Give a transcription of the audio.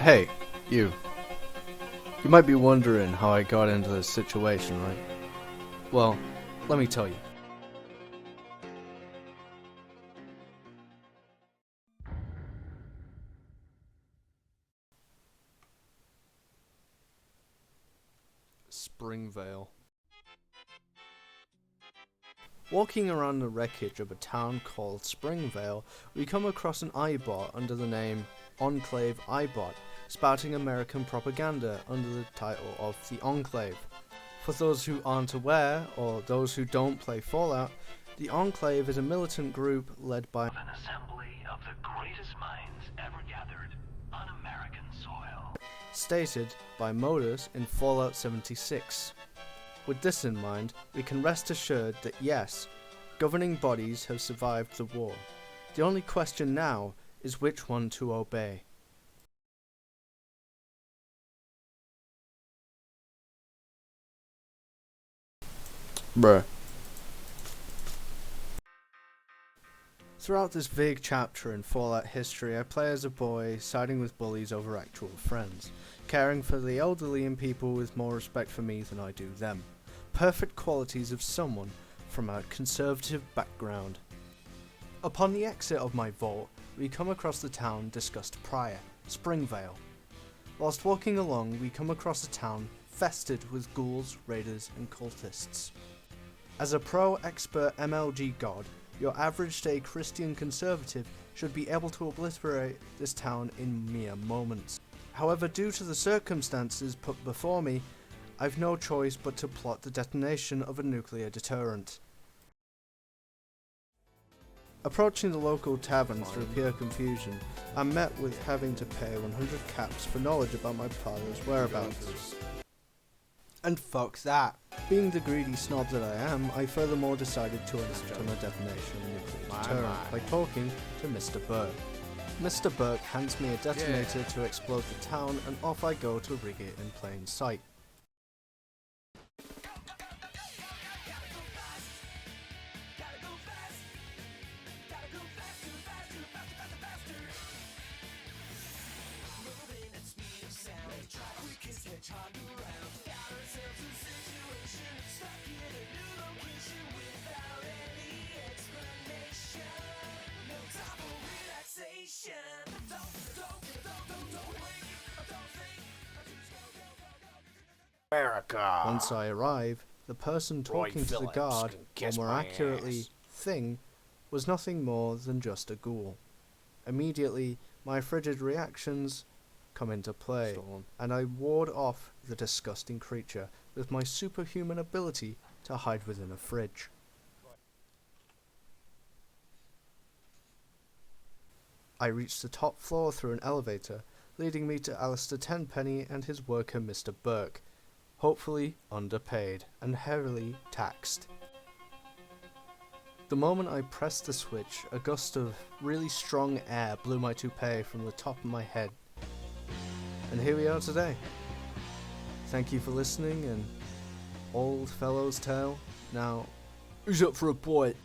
Hey, you. You might be wondering how I got into this situation, right? Well, let me tell you. Springvale. Walking around the wreckage of a town called Springvale, we come across an iBot under the name Enclave iBot, spouting American propaganda under the title of The Enclave. For those who aren't aware, or those who don't play Fallout, The Enclave is a militant group led by an assembly of the greatest minds ever gathered on American soil, stated by Modus in Fallout 76. With this in mind, we can rest assured that yes, governing bodies have survived the war. The only question now is which one to obey. Bruh. Throughout this vague chapter in Fallout history, I play as a boy, siding with bullies over actual friends, caring for the elderly and people with more respect for me than I do them. Perfect qualities of someone from a conservative background. Upon the exit of my vault, we come across the town discussed prior, Springvale. Whilst walking along, we come across a town fested with ghouls, raiders and cultists. As a pro-expert MLG god, your average day Christian conservative should be able to obliterate this town in mere moments. However, due to the circumstances put before me, I've no choice but to plot the detonation of a nuclear deterrent. Approaching the local tavern through pure confusion, I'm met with having to pay 100 caps for knowledge about my father's whereabouts. And fuck that! Being the greedy snob that I am, I furthermore decided to act on a detonation of a nuclear deterrent by talking to Mr. Burke. Mr. Burke hands me a detonator to explode the town, and off I go to rig it in plain sight. America. Once I arrive, the person talking to the guard, or more accurately, thing, was nothing more than just a ghoul. Immediately, my frigid reactions come into play, and I ward off the disgusting creature with my superhuman ability to hide within a fridge. I reach the top floor through an elevator, leading me to Alistair Tenpenny and his worker Mr. Burke, hopefully underpaid and heavily taxed. The moment I pressed the switch, a gust of really strong air blew my toupee from the top of my head. And here we are today. Thank you for listening, and old fellow's tale. Now, who's up for a bite?